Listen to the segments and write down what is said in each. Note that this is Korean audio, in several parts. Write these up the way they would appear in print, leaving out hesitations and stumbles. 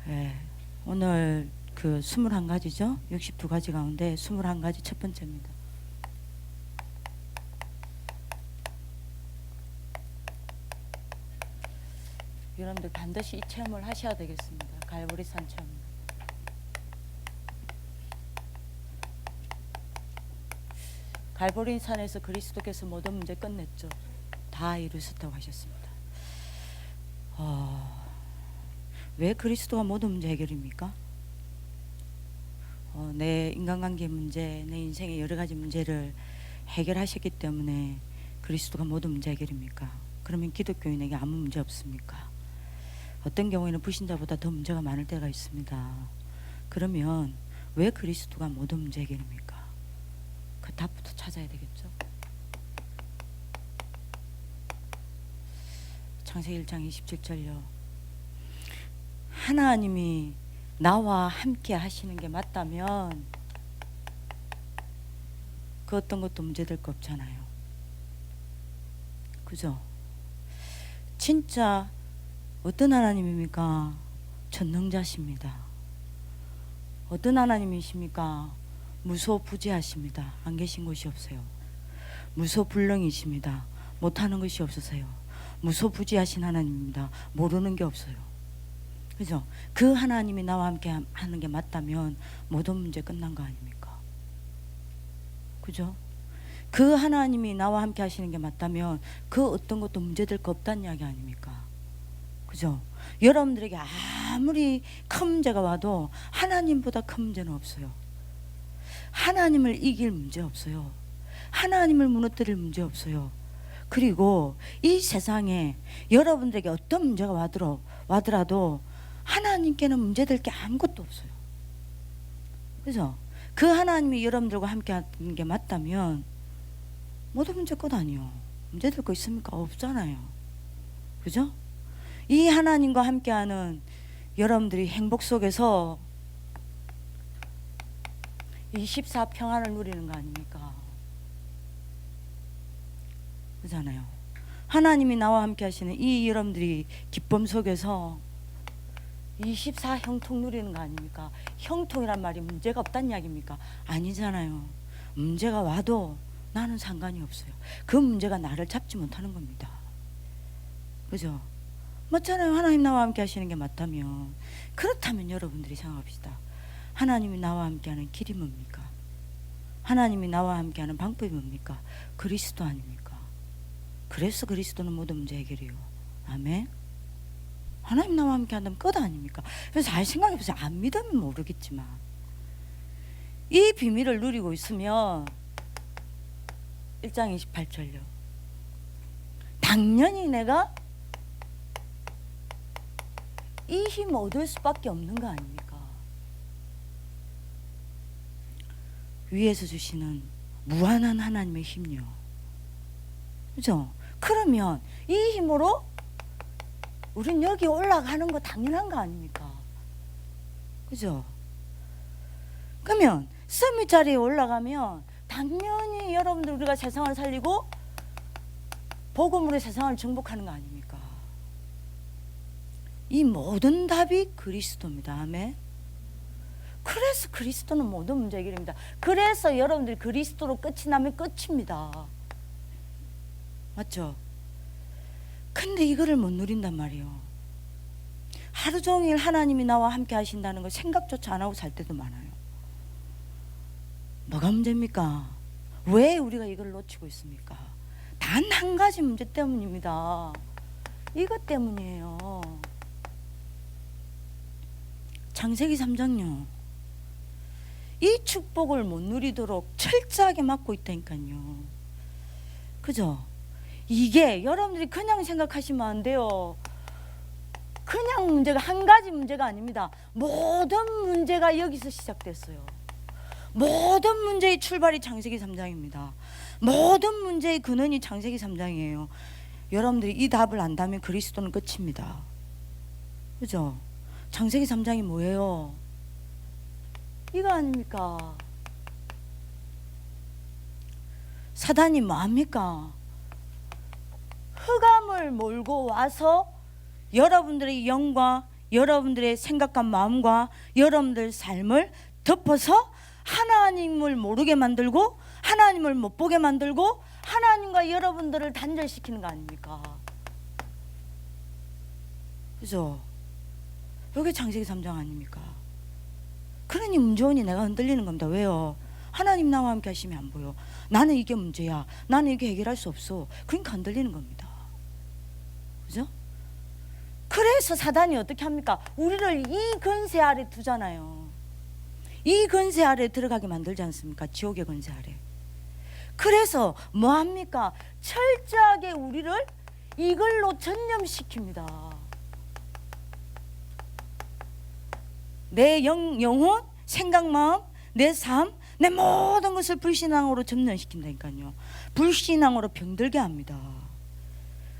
예, 오늘 그 21가지죠. 62가지 가운데 21가지 첫 번째입니다. 여러분들 반드시 이 체험을 하셔야 되겠습니다. 갈보리산 체험. 갈보리산에서 그리스도께서 모든 문제 끝냈죠. 다 이루셨다고 하셨습니다. 왜 그리스도가 모든 문제 해결입니까? 내 인간관계 문제, 내 인생의 여러 가지 문제를 해결하셨기 때문에 그리스도가 모든 문제 해결입니까? 그러면 기독교인에게 아무 문제 없습니까? 어떤 경우에는 불신자보다 더 문제가 많을 때가 있습니다. 그러면 왜 그리스도가 모든 문제 해결입니까? 그 답부터 찾아야 되겠죠. 창세기 1장 27절요. 하나님이 나와 함께 하시는 게 맞다면 그 어떤 것도 문제될 거 없잖아요. 그죠? 진짜 어떤 하나님입니까? 전능자십니다. 어떤 하나님이십니까? 무소부재하십니다. 안 계신 곳이 없어요. 무소불능이십니다. 못하는 것이 없으세요. 무소부재하신 하나님입니다. 모르는 게 없어요. 그죠? 그 하나님이 나와 함께 하는 게 맞다면 모든 문제 끝난 거 아닙니까? 그죠? 그 하나님이 나와 함께 하시는 게 맞다면 그 어떤 것도 문제될 거 없다는 이야기 아닙니까? 그죠? 여러분들에게 아무리 큰 문제가 와도 하나님보다 큰 문제는 없어요. 하나님을 이길 문제 없어요. 하나님을 무너뜨릴 문제 없어요. 그리고 이 세상에 여러분들에게 어떤 문제가 와더라도 하나님께는 문제될 게 아무것도 없어요. 그죠? 그 하나님이 여러분들과 함께 하는 게 맞다면 모든 문제 끝 아니요. 문제될 거 있습니까? 없잖아요. 그죠? 이 하나님과 함께하는 여러분들이 행복 속에서 24 평안을 누리는 거 아닙니까? 그잖아요. 하나님이 나와 함께 하시는 이 여러분들이 기쁨 속에서 24 형통 누리는 거 아닙니까? 형통이란 말이 문제가 없다는 이야기입니까? 아니잖아요. 문제가 와도 나는 상관이 없어요. 그 문제가 나를 잡지 못하는 겁니다. 그죠? 맞잖아요. 하나님 나와 함께 하시는 게 맞다면. 그렇다면 여러분들이 생각합시다. 하나님이 나와 함께 하는 길이 뭡니까? 하나님이 나와 함께 하는 방법이 뭡니까? 그리스도 아닙니까? 그래서 그리스도는 모든 문제 해결이요. 아멘. 하나님 나와 함께 한다면 끝 아닙니까? 그래서 잘 생각해보세요. 안 믿으면 모르겠지만 이 비밀을 누리고 있으면 1장 28절요. 당연히 내가 이 힘 얻을 수밖에 없는 거 아닙니까? 위에서 주시는 무한한 하나님의 힘요. 그죠? 그러면 이 힘으로 우린 여기 올라가는 거 당연한 거 아닙니까? 그죠? 그러면 서밋 자리에 올라가면 당연히 여러분들 우리가 세상을 살리고 복음으로 세상을 정복하는 거 아닙니까? 이 모든 답이 그리스도입니다. 아멘. 그래서 그리스도는 모든 문제 해결입니다. 그래서 여러분들이 그리스도로 끝이 나면 끝입니다. 맞죠? 근데 이거를 못 누린단 말이에요. 하루 종일 하나님이 나와 함께 하신다는 걸 생각조차 안 하고 살 때도 많아요. 뭐가 문제입니까? 왜 우리가 이걸 놓치고 있습니까? 단 한 가지 문제 때문입니다. 이것 때문이에요. 창세기 3장요. 이 축복을 못 누리도록 철저하게 막고 있다니까요. 그죠? 이게 여러분들이 그냥 생각하시면 안 돼요. 그냥 문제가 한 가지 문제가 아닙니다. 모든 문제가 여기서 시작됐어요. 모든 문제의 출발이 창세기 3장입니다. 모든 문제의 근원이 창세기 3장이에요. 여러분들이 이 답을 안다면 그리스도는 끝입니다. 그죠? 창세기 3장이 뭐예요? 이거 아닙니까? 사단이 뭐합니까? 흑암을 몰고 와서 여러분들의 영과 여러분들의 생각과 마음과 여러분들 삶을 덮어서 하나님을 모르게 만들고 하나님을 못 보게 만들고 하나님과 여러분들을 단절시키는 거 아닙니까? 그죠? 이게 창세기 3장 아닙니까? 그러니 문제원이 내가 흔들리는 겁니다. 왜요? 하나님 나와 함께 하시면 안 보여. 나는 이게 문제야. 나는 이게 해결할 수 없어. 그러니까 흔들리는 겁니다. 그죠? 그래서 사단이 어떻게 합니까? 우리를 이 권세 아래 두잖아요. 이 권세 아래 들어가게 만들지 않습니까? 지옥의 권세 아래. 그래서 뭐 합니까? 철저하게 우리를 이걸로 전념시킵니다. 내 영혼, 생각, 마음, 내 삶, 내 모든 것을 불신앙으로 점령시킨다니까요. 불신앙으로 병들게 합니다.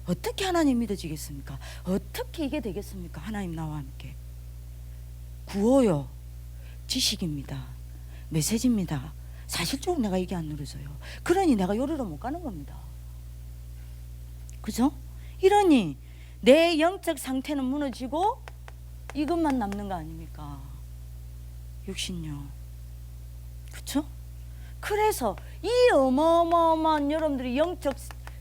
어떻게 하나님 믿어지겠습니까? 어떻게 이게 되겠습니까? 하나님 나와 함께. 구호요, 지식입니다. 메시지입니다. 사실적으로 내가 이게 안 누려져요. 그러니 내가 요리로 못 가는 겁니다. 그죠? 이러니 내 영적 상태는 무너지고 이것만 남는 거 아닙니까? 육신요. 그렇죠? 그래서 이 어마어마한 여러분들이 영적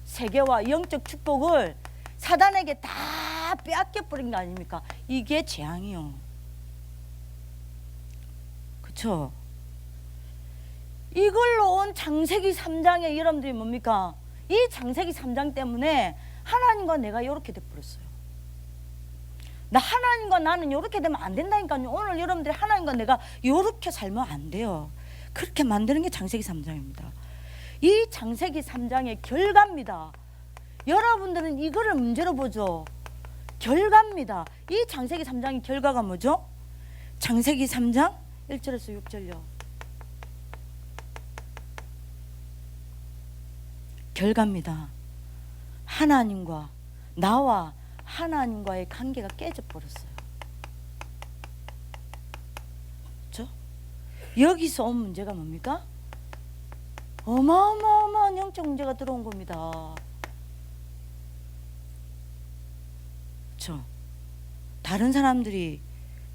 세계와 영적 축복을 사단에게 다 빼앗겨버린 거 아닙니까? 이게 재앙이요. 그렇죠? 이걸로 온 창세기 3장에 여러분들이 뭡니까? 이 창세기 3장 때문에 하나님과 내가 이렇게 돼버렸어요. 나 하나님과 나는 이렇게 되면 안 된다니까요. 오늘 여러분들이 하나님과 내가 이렇게 살면 안 돼요. 그렇게 만드는 게 창세기 3장입니다. 이 창세기 3장의 결과입니다. 여러분들은 이거를 문제로 보죠. 결과입니다. 이 창세기 3장의 결과가 뭐죠? 창세기 3장 1절에서 6절요. 결과입니다. 하나님과 나와 하나님과의 관계가 깨져버렸어요. 그렇죠? 여기서 온 문제가 뭡니까? 어마어마한 영적 문제가 들어온 겁니다. 그렇죠? 다른 사람들이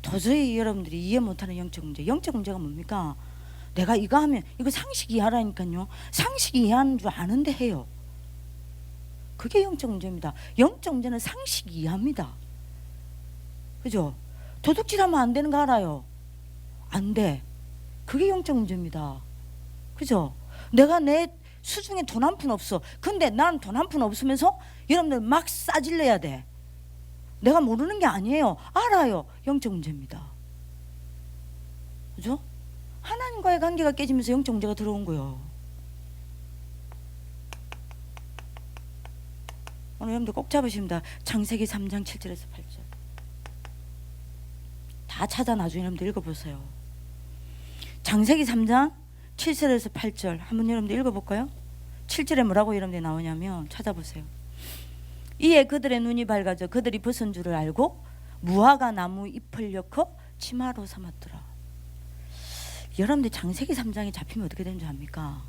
도저히 여러분들이 이해 못하는 영적 문제. 영적 문제가 뭡니까? 내가 이거 하면 이거 상식 이해하라니까요. 상식 이해하는 줄 아는데 해요. 그게 영적 문제입니다. 영적 문제는 상식 이해합니다. 그죠? 도둑질하면 안 되는 거 알아요? 안 돼. 그게 영적 문제입니다. 그죠? 내가 내 수중에 돈 한 푼 없어. 근데 난 돈 한 푼 없으면서 여러분들 막 싸질러야 돼. 내가 모르는 게 아니에요. 알아요. 영적 문제입니다. 그죠? 하나님과의 관계가 깨지면서 영적 문제가 들어온 거예요. 오늘 여러분들 꼭 잡으십니다. 창세기 3장 7절에서 8절. 다 찾아 나중에 여러분들 읽어보세요. 창세기 3장 7절에서 8절 한번 여러분들 읽어볼까요? 7절에 뭐라고 여러분들 나오냐면 찾아보세요. 이에 그들의 눈이 밝아져 그들이 벗은 줄을 알고 무화과 나무 잎을 엮어 치마로 삼았더라. 여러분들 창세기 3장에 잡히면 어떻게 되는지 압니까?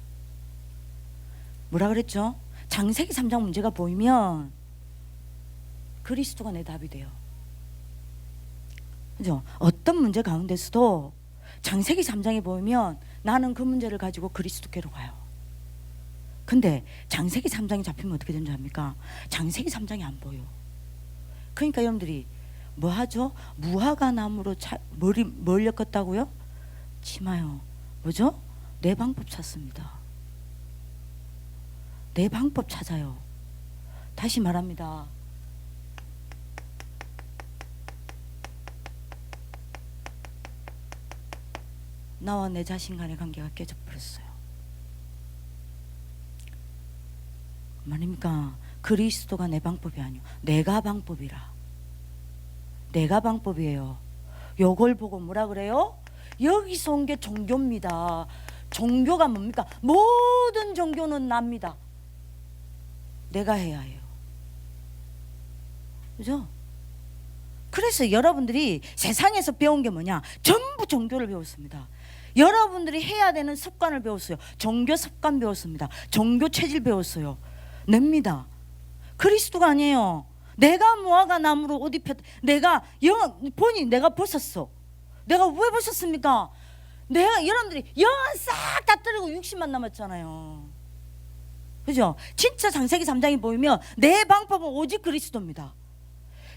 뭐라 그랬죠? 창세기 3장 문제가 보이면 그리스도가 내 답이 돼요. 그죠? 어떤 문제 가운데서도 창세기 3장에 보이면 나는 그 문제를 가지고 그리스도께로 가요. 근데 창세기 3장이 잡히면 어떻게 되는지 압니까? 창세기 3장이 안 보여. 그러니까 여러분들이 뭐 하죠? 무화과 나무로 뭘 엮었다고요? 치마요. 뭐죠? 내 방법 찾습니다. 내 방법 찾아요. 다시 말합니다. 나와 내 자신 간의 관계가 깨져버렸어요. 말입니까? 그리스도가 내 방법이 아니요. 내가 방법이라. 내가 방법이에요. 요걸 보고 뭐라 그래요? 여기서 온 게 종교입니다. 종교가 뭡니까? 모든 종교는 납니다. 내가 해야 해요. 그죠? 그래서 여러분들이 세상에서 배운 게 뭐냐? 전부 종교를 배웠습니다. 여러분들이 해야 되는 습관을 배웠어요. 종교 습관 배웠습니다. 종교 체질 배웠어요. 냅니다. 그리스도가 아니에요. 내가 무화과 나무로 옷 입혔다. 내가 보니 내가 벗었어. 내가 왜 벗었습니까? 내가 여러분들이 영혼 싹 다 떨고 60만 남았잖아요. 그죠? 진짜 창세기 3장이 보이면 내 방법은 오직 그리스도입니다.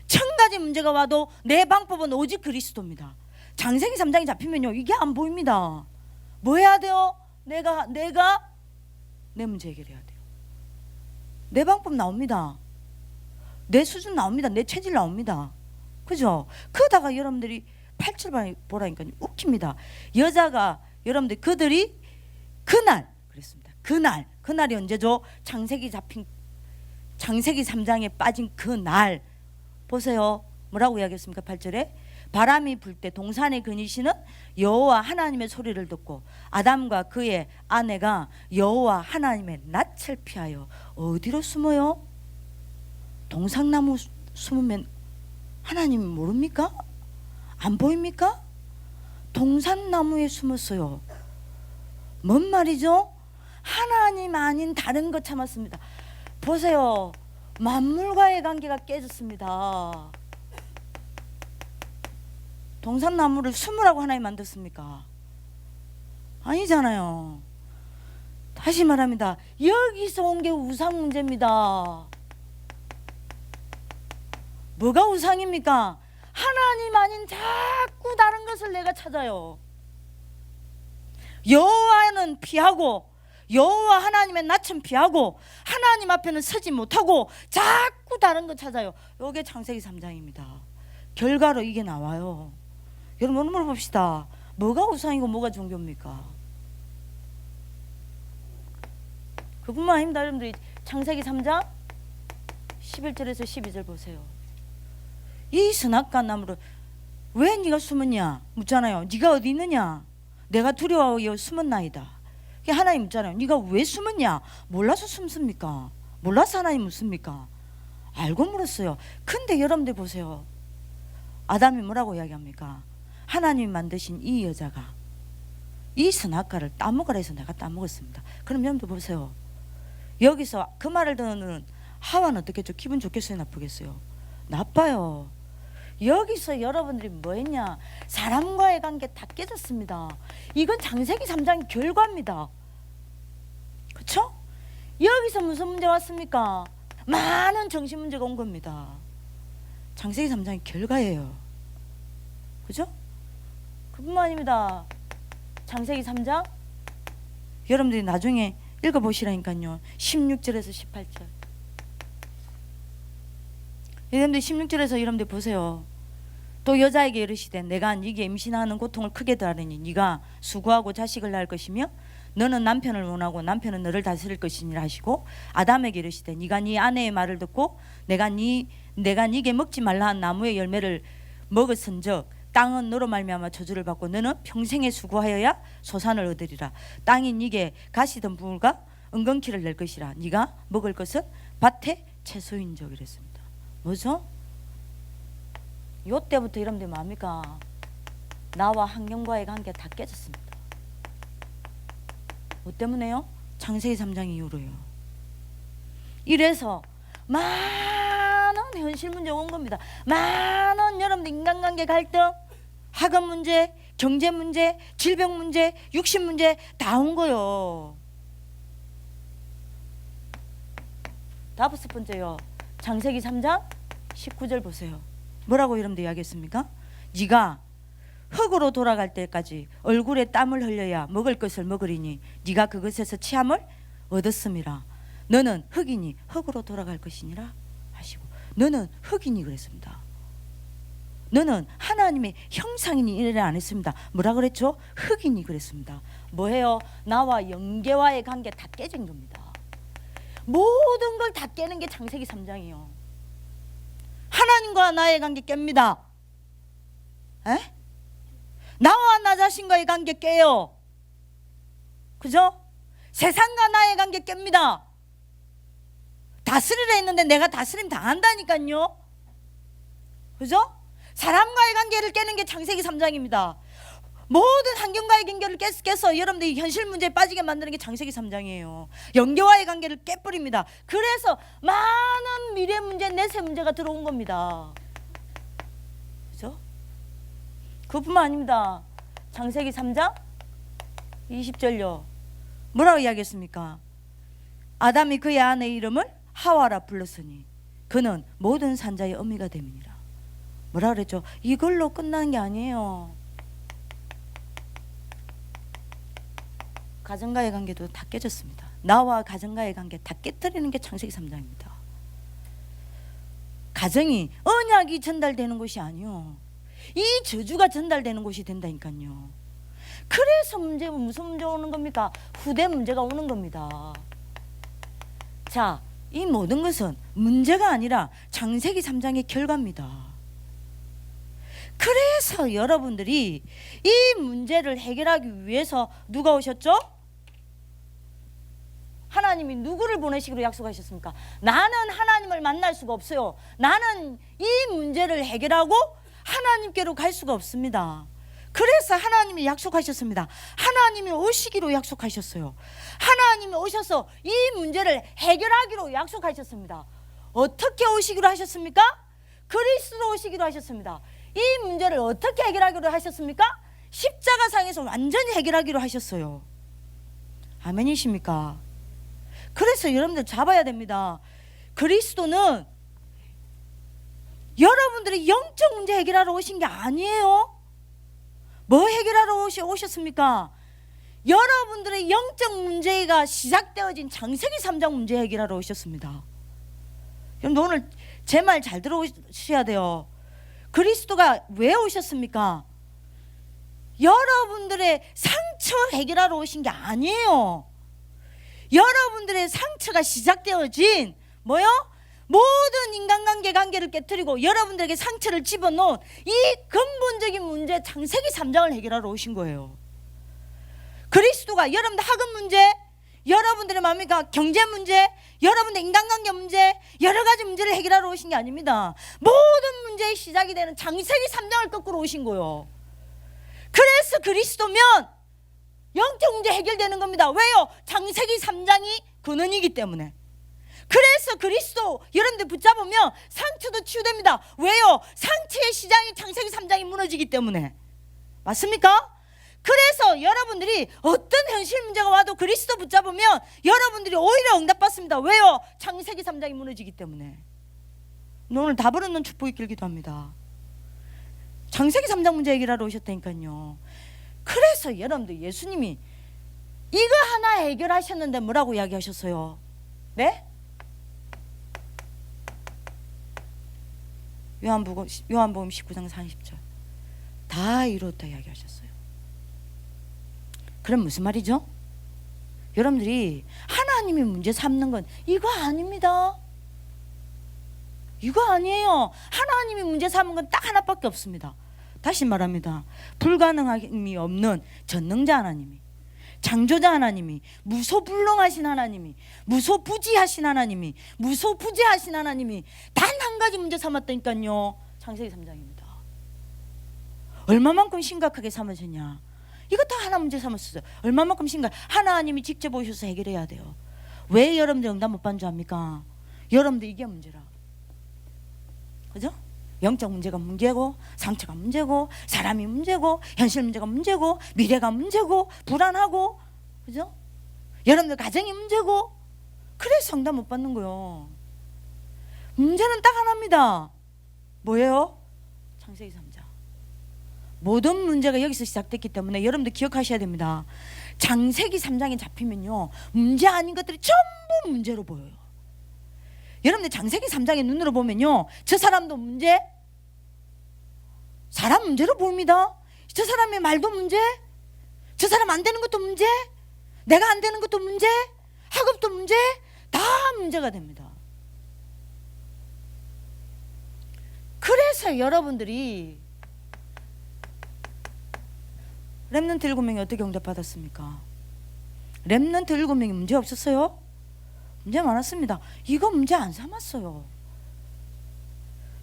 1000가지 문제가 와도 내 방법은 오직 그리스도입니다. 창세기 3장이 잡히면요 이게 안 보입니다. 뭐 해야 돼요? 내가 내 문제 해결해야 돼요. 내 방법 나옵니다. 내 수준 나옵니다. 내 체질 나옵니다. 그죠? 그러다가 여러분들이 8절 보라니까 웃깁니다. 여자가 여러분들 그들이 그날 그랬습니다. 그날이 언제죠? 창세기 3장에 빠진 그날 보세요. 뭐라고 이야기했습니까? 8절에 바람이 불 때 동산에 거니시는 여호와 하나님의 소리를 듣고 아담과 그의 아내가 여호와 하나님의 낯을 피하여 어디로 숨어요? 동상나무 숨으면 하나님 모릅니까? 안 보입니까? 동산나무에 숨었어요. 뭔 말이죠? 하나님 아닌 다른 것 참았습니다. 보세요. 만물과의 관계가 깨졌습니다. 동산나무를 숨으라고 하나님 만들었습니까? 아니잖아요. 다시 말합니다. 여기서 온 게 우상 문제입니다. 뭐가 우상입니까? 하나님 아닌 자꾸 다른 것을 내가 찾아요. 여호와는 피하고 여호와 하나님의 낯은 피하고 하나님 앞에는 서지 못하고 자꾸 다른 것 찾아요. 이게 창세기 3장입니다. 결과로 이게 나와요. 여러분 물어봅시다. 뭐가 우상이고 뭐가 종교입니까? 그뿐만 아닙니다. 여러분들이 창세기 3장 11절에서 12절 보세요. 이 선악과 나무를 왜 네가 숨었냐 묻잖아요. 네가 어디 있느냐? 내가 두려워하여 숨었나이다. 하나님 묻잖아요. 네가 왜 숨었냐? 몰라서 숨습니까? 몰라서 하나님 묻습니까? 알고 물었어요. 근데 여러분들 보세요. 아담이 뭐라고 이야기합니까? 하나님이 만드신 이 여자가 이 선악과를 따먹으라 해서 내가 따먹었습니다. 그럼 여러분들 보세요. 여기서 그 말을 듣는 하와는 어떻겠죠? 기분 좋겠어요? 나쁘겠어요? 나빠요. 여기서 여러분들이 뭐 했냐? 사람과의 관계 다 깨졌습니다. 이건 창세기 3장 결과입니다. 그렇죠? 여기서 무슨 문제 왔습니까? 많은 정신 문제가 온 겁니다. 창세기 3장의 결과예요. 그죠? 그뿐만 아닙니다. 창세기 3장 여러분들이 나중에 읽어보시라니까요. 16절에서 18절. 여러분들 16절에서 여러분들 보세요. 또 여자에게 이르시되 내가 네게 임신하는 고통을 크게 더하리니 네가 수고하고 자식을 낳을 것이며 너는 남편을 원하고 남편은 너를 다스릴 것이니라 하시고 아담에게 이르시되 네가 네 아내의 말을 듣고 내가 네게 먹지 말라 한 나무의 열매를 먹었은즉 땅은 너로 말미암아 저주를 받고 너는 평생에 수고하여야 소산을 얻으리라. 땅이 네게 가시던 불과 은근키를 낼 것이라. 네가 먹을 것은 밭의 채소인적 이랬습니다. 뭐죠? 요때부터 여러분들 뭡니까? 나와 환경과의 관계가 다 깨졌습니다. 뭐 때문에요? 창세기 3장 이후로요. 이래서 많은 현실 문제가 온 겁니다. 많은 여러분들 인간관계 갈등, 학업 문제, 경제 문제, 질병 문제, 육신 문제 다 온 거요. 다섯 번째요. 창세기 3장 19절 보세요. 뭐라고 여러분들 이야기했습니까? 네가 흙으로 돌아갈 때까지 얼굴에 땀을 흘려야 먹을 것을 먹으리니 네가 그것에서 취함을 얻었음이라. 너는 흙이니 흙으로 돌아갈 것이니라 하시고 너는 흙이니 그랬습니다. 너는 하나님의 형상이니 이래 안 했습니다. 뭐라 그랬죠? 흙이니 그랬습니다. 뭐예요? 나와 영계와의 관계 다 깨진 겁니다. 모든 걸 다 깨는 게 창세기 3장이에요. 하나님과 나의 관계 깹니다. 에? 나와 나 자신과의 관계 깨요. 그죠? 세상과 나의 관계 깹니다. 다스리라 했는데 내가 다스림 당한다니까요. 그죠? 사람과의 관계를 깨는 게 창세기 3장입니다. 모든 환경과의 관계를 깨서 여러분들이 현실 문제에 빠지게 만드는 게 창세기 3장이에요. 영계와의 관계를 깨버립니다. 그래서 많은 미래 문제, 내세 문제가 들어온 겁니다. 그죠? 그뿐만 아닙니다. 창세기 3장 20절요. 뭐라고 이야기했습니까? 아담이 그의 아내의 이름을 하와라 불렀으니 그는 모든 산자의 어미가 됨이니라. 뭐라 그랬죠? 이걸로 끝나는 게 아니에요. 가정과의 관계도 다 깨졌습니다. 나와 가정과의 관계 다 깨뜨리는 게 창세기 3장입니다. 가정이 언약이 전달되는 곳이 아니요, 이 저주가 전달되는 곳이 된다니까요. 그래서 무슨 문제 오는 겁니까? 후대 문제가 오는 겁니다. 자, 이 모든 것은 문제가 아니라 창세기 3장의 결과입니다. 그래서 여러분들이 이 문제를 해결하기 위해서 누가 오셨죠? 하나님이 누구를 보내시기로 약속하셨습니까? 나는 하나님을 만날 수가 없어요. 나는 이 문제를 해결하고 하나님께로 갈 수가 없습니다. 그래서 하나님이 약속하셨습니다. 하나님이 오시기로 약속하셨어요. 하나님이 오셔서 이 문제를 해결하기로 약속하셨습니다. 어떻게 오시기로 하셨습니까? 그리스도로 오시기로 하셨습니다. 이 문제를 어떻게 해결하기로 하셨습니까? 십자가상에서 완전히 해결하기로 하셨어요. 아멘이십니까? 그래서 여러분들 잡아야 됩니다. 그리스도는 여러분들이 영적 문제 해결하러 오신 게 아니에요. 뭐 해결하러 오셨습니까? 여러분들의 영적 문제가 시작되어진 창세기 3장 문제 해결하러 오셨습니다. 여러분 오늘 제 말 잘 들어오셔야 돼요. 그리스도가 왜 오셨습니까? 여러분들의 상처 해결하러 오신 게 아니에요. 여러분들의 상처가 시작되어진 뭐요? 모든 인간관계를 깨뜨리고 여러분들에게 상처를 집어넣은 이 근본적인 문제 창세기 3장을 해결하러 오신 거예요. 그리스도가 여러분들 학업 문제, 여러분들의 뭡니까? 경제 문제, 여러분들 인간관계 문제, 여러 가지 문제를 해결하러 오신 게 아닙니다. 모든 문제의 시작이 되는 창세기 3장을 거꾸로 오신 거예요. 그래서 그리스도면 영적 문제 해결되는 겁니다. 왜요? 창세기 3장이 근원이기 때문에. 그래서 그리스도 여러분들 붙잡으면 상처도 치유됩니다. 왜요? 상처의 시장이 창세기 3장이 무너지기 때문에. 맞습니까? 그래서 여러분들이 어떤 현실 문제가 와도 그리스도 붙잡으면 여러분들이 오히려 응답받습니다. 왜요? 창세기 3장이 무너지기 때문에. 오늘 답을 얻는 축복이 길기도 합니다. 창세기 3장 문제 해결하러 오셨다니까요. 그래서 여러분들 예수님이 이거 하나 해결하셨는데 뭐라고 이야기하셨어요? 네? 요한복음 19장 40절 다 이루었다 이야기하셨어요. 그럼 무슨 말이죠? 여러분들이 하나님이 문제 삼는 건 이거 아닙니다. 이거 아니에요. 하나님이 문제 삼은 건 딱 하나밖에 없습니다. 다시 말합니다. 불가능함이 없는 전능자 하나님이, 창조자 하나님이, 무소불능하신 하나님이, 무소부지하신 하나님이, 무소부재하신 하나님이 단 한 가지 문제 삼았다니까요. 창세기 3장입니다. 얼마만큼 심각하게 삼으셨냐? 이거 다 하나 문제 삼았어요. 얼마만큼 심각? 하나님이 직접 오셔서 해결해야 돼요. 왜 여러분들 응답 못 받는 줄 압니까? 여러분들 이게 문제라. 그죠? 영적 문제가 문제고, 상처가 문제고, 사람이 문제고, 현실 문제가 문제고, 미래가 문제고, 불안하고, 그죠? 여러분들 가정이 문제고, 그래서 응답 못 받는 거예요. 문제는 딱 하나입니다. 뭐예요? 창세기 3장. 모든 문제가 여기서 시작됐기 때문에 여러분들 기억하셔야 됩니다. 창세기 3장에 잡히면요, 문제 아닌 것들이 전부 문제로 보여요. 여러분들 창세기 3장의 눈으로 보면요, 저 사람도 문제, 사람 문제로 보입니다. 저 사람의 말도 문제, 저 사람 안 되는 것도 문제, 내가 안 되는 것도 문제, 학업도 문제, 다 문제가 됩니다. 그래서 여러분들이 렘넌트 7명이 어떻게 응답받았습니까? 렘넌트 7명이 문제 없었어요? 문제 많았습니다. 이거 문제 안 삼았어요.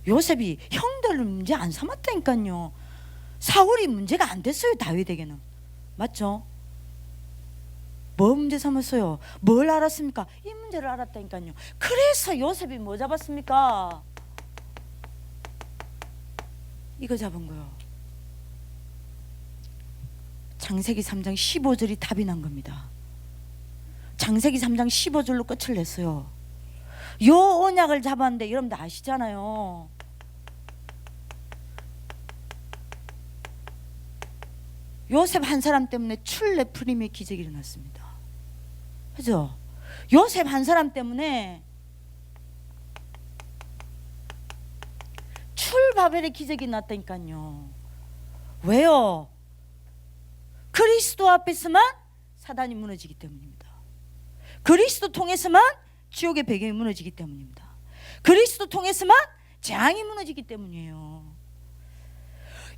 요셉이 형들을 문제 안 삼았다니까요. 사울이 문제가 안 됐어요. 다윗에게는. 맞죠? 뭐 문제 삼았어요? 뭘 알았습니까? 이 문제를 알았다니까요. 그래서 요셉이 뭐 잡았습니까? 이거 잡은 거요. 창세기 3장 15절이 답이 난 겁니다. 창세기 3장 15절로 끝을 냈어요. 요 언약을 잡았는데 여러분들 아시잖아요. 요셉 한 사람 때문에 출레프림의 기적이 일어났습니다. 그죠? 요셉 한 사람 때문에 출바벨의 기적이 났다니까요. 왜요? 그리스도 앞에서만 사단이 무너지기 때문입니다. 그리스도 통해서만 지옥의 배경이 무너지기 때문입니다. 그리스도 통해서만 재앙이 무너지기 때문이에요.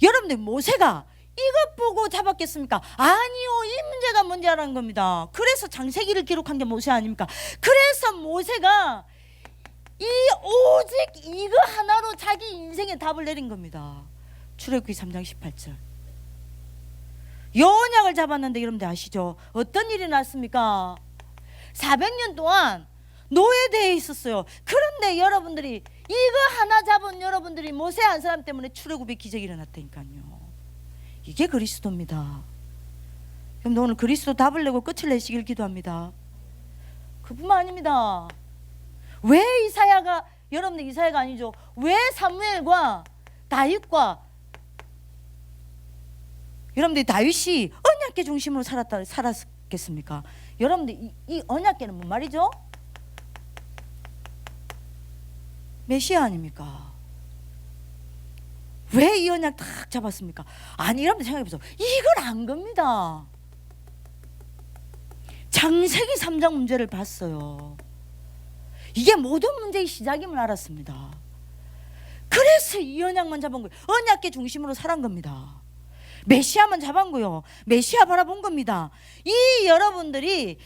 여러분들 모세가 이것 보고 잡았겠습니까? 아니요. 이 문제가 문제라는 겁니다. 그래서 창세기를 기록한 게 모세 아닙니까? 그래서 모세가 이 오직 이거 하나로 자기 인생의 답을 내린 겁니다. 출애굽기 3장 18절. 요 언약을 잡았는데 여러분들 아시죠? 어떤 일이 났습니까? 400년 동안 노예되어 있었어요. 그런데 여러분들이 이거 하나 잡은 여러분들이 모세 한 사람 때문에 출애굽의 기적이 일어났다니까요. 이게 그리스도입니다. 그럼 오늘 그리스도 답을 내고 끝을 내시길 기도합니다. 그뿐만 아닙니다. 왜 이사야가, 여러분들 이사야가 아니죠. 왜 사무엘과 다윗과, 여러분들 다윗이 언약궤 중심으로 살았겠습니까? 여러분들 이 언약궤는 뭔 말이죠? 메시아 아닙니까? 왜 이 언약 딱 잡았습니까? 아니, 여러분들 생각해보세요. 이걸 안 겁니다. 창세기 3장 문제를 봤어요. 이게 모든 문제의 시작임을 알았습니다. 그래서 이 언약만 잡은 거예요. 언약궤 중심으로 살은 겁니다. 메시아만 잡은 거요. 메시아 바라본 겁니다. 이 여러분들이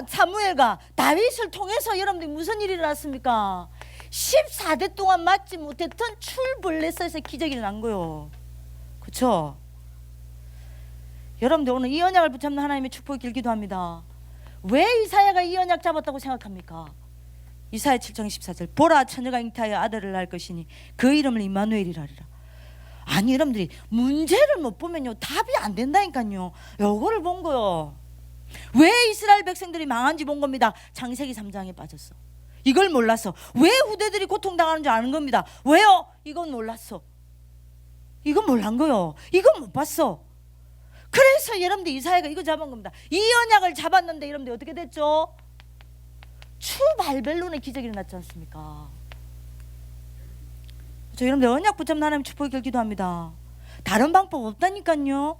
사무엘과 다윗을 통해서 여러분들이 무슨 일이 일어났습니까? 14대 동안 맞지 못했던 출블레셋에서 기적이 난 거요. 그렇죠? 여러분들 오늘 이 언약을 붙잡는 하나님의 축복이 길기도 합니다. 왜 이사야가 이 언약 잡았다고 생각합니까? 이사야 7장 14절. 보라, 처녀가 잉태하여 아들을 낳을 것이니 그 이름을 임마누엘이라 하리라. 아니, 여러분들이 문제를 못 보면요 답이 안 된다니까요. 요거를 본 거요. 왜 이스라엘 백성들이 망한지 본 겁니다. 창세기 3장에 빠졌어. 이걸 몰랐어. 왜 후대들이 고통당하는 줄 아는 겁니다. 왜요? 이건 몰랐어. 이건 몰란 거요. 이건 못 봤어. 그래서 여러분들 이사야가 이거 잡은 겁니다. 이 언약을 잡았는데 여러분들 어떻게 됐죠? 추발벨론의 기적이 일어났지 않습니까? 저 여러분들 언약 붙잡는 하나님 축복이 길기도 합니다. 다른 방법 없다니까요.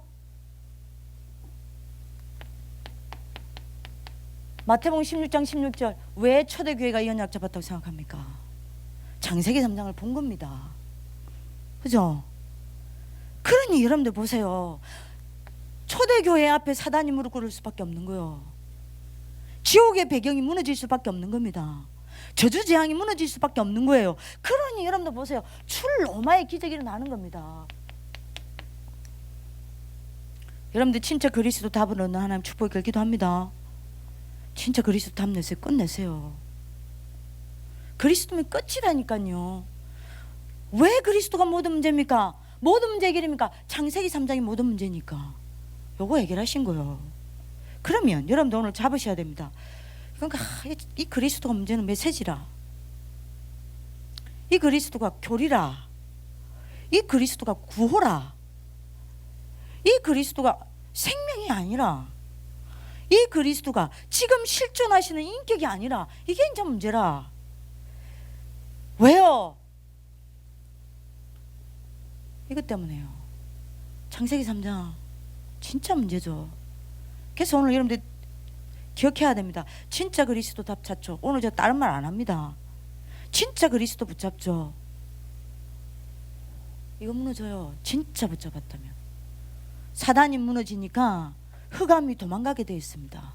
마태복음 16장 16절. 왜 초대교회가 이 언약 잡았다고 생각합니까? 창세기 3장을 본 겁니다. 그죠? 그러니 여러분들 보세요. 초대교회 앞에 사단이 무릎 꿇을 수밖에 없는 거예요. 지옥의 배경이 무너질 수밖에 없는 겁니다. 저주재앙이 무너질 수밖에 없는 거예요. 그러니 여러분들 보세요. 출로마의 기적이 일어나는 겁니다. 여러분들 진짜 그리스도 답을 얻는 하나님 축복이 길기도 합니다. 진짜 그리스도 답 내세요. 끝내세요. 그리스도면 끝이라니까요. 왜 그리스도가 모든 문제입니까? 모든 문제 해결입니까? 창세기 3장이 모든 문제니까. 요거 해결하신 거예요. 그러면 여러분들 오늘 잡으셔야 됩니다. 그러니까 이 그리스도가 문제는 메시지라, 이 그리스도가 교리라, 이 그리스도가 구호라, 이 그리스도가 생명이 아니라, 이 그리스도가 지금 실존하시는 인격이 아니라, 이게 이제 문제라. 왜요? 이것 때문에요. 창세기 3장 진짜 문제죠. 그래서 오늘 여러분들 기억해야 됩니다. 진짜 그리스도 답 찾죠. 오늘 저 다른 말 안 합니다. 진짜 그리스도 붙잡죠. 이거 무너져요. 진짜 붙잡았다면. 사단이 무너지니까 흑암이 도망가게 되어 있습니다.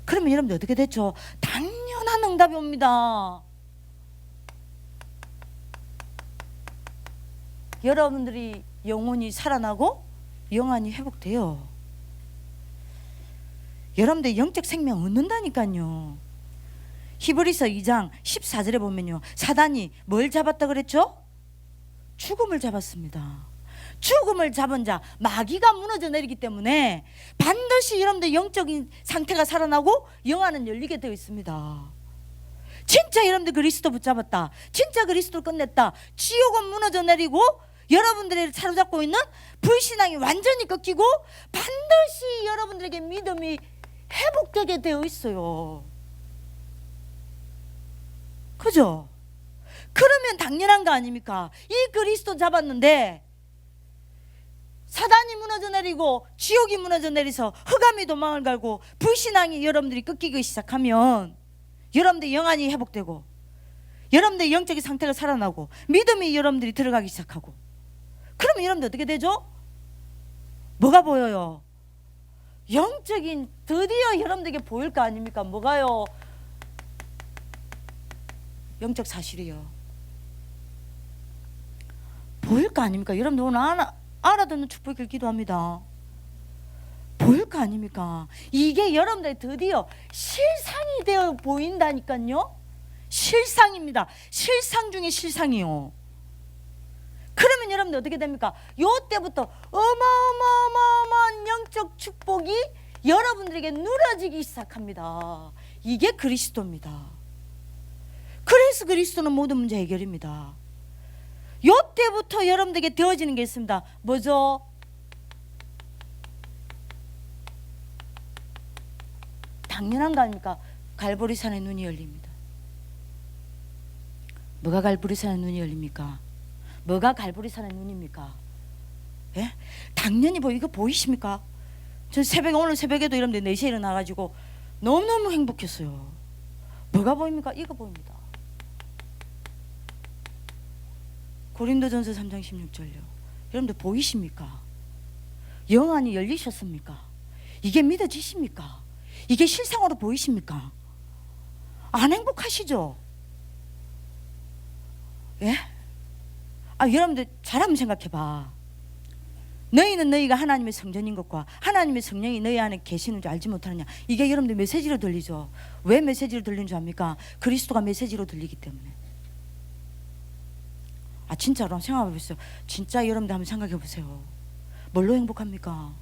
그러면 여러분들 어떻게 됐죠? 당연한 응답이 옵니다. 여러분들이 영혼이 살아나고 영안이 회복돼요. 여러분들 영적 생명 얻는다니까요. 히브리서 2장 14절에 보면요, 사단이 뭘 잡았다 그랬죠? 죽음을 잡았습니다. 죽음을 잡은 자, 마귀가 무너져 내리기 때문에 반드시 여러분들 영적인 상태가 살아나고 영안은 열리게 되어 있습니다. 진짜 여러분들 그리스도 붙잡았다, 진짜 그리스도를 끝냈다, 지옥은 무너져 내리고 여러분들이 사로잡고 있는 불신앙이 완전히 꺾이고 반드시 여러분들에게 믿음이 회복되게 되어 있어요. 그죠? 그러면 당연한 거 아닙니까? 이 그리스도 잡았는데 사단이 무너져 내리고 지옥이 무너져 내려서 흑암이 도망을 갈고 불신앙이 여러분들이 꺾이기 시작하면 여러분들 영안이 회복되고 여러분들 영적인 상태가 살아나고 믿음이 여러분들이 들어가기 시작하고, 그러면 여러분들 어떻게 되죠? 뭐가 보여요? 영적인 드디어 여러분들에게 보일 거 아닙니까? 뭐가요? 영적 사실이요. 보일 거 아닙니까? 여러분들 오늘 알아듣는 축복을 기도합니다. 보일 거 아닙니까? 이게 여러분들 드디어 실상이 되어 보인다니까요. 실상입니다. 실상 중에 실상이요. 그러면 여러분들 어떻게 됩니까? 요때부터 어마어마어마어마한 영적 축복이 여러분들에게 누려지기 시작합니다. 이게 그리스도입니다. 그래서 그리스도는 모든 문제 해결입니다. 요때부터 여러분들에게 되어지는 게 있습니다. 뭐죠? 당연한 거 아닙니까? 갈보리산의 눈이 열립니다. 뭐가 갈보리산의 눈이 열립니까? 뭐가 갈보리산의 눈입니까? 예? 당연히 이거 보이십니까? 전 오늘 새벽에도 여러분들 4시에 일어나가지고 너무너무 행복했어요. 뭐가 보입니까? 이거 보입니다. 고린도전서 3장 16절요. 여러분들 보이십니까? 영안이 열리셨습니까? 이게 믿어지십니까? 이게 실상으로 보이십니까? 안 행복하시죠? 예? 여러분들 잘 한번 생각해봐. 너희는 너희가 하나님의 성전인 것과 하나님의 성령이 너희 안에 계시는 줄 알지 못하느냐. 이게 여러분들 메시지로 들리죠. 왜 메시지로 들리는 줄 압니까? 그리스도가 메시지로 들리기 때문에. 진짜로 한번 생각해 보세요. 진짜 여러분들 한번 생각해 보세요. 뭘로 행복합니까?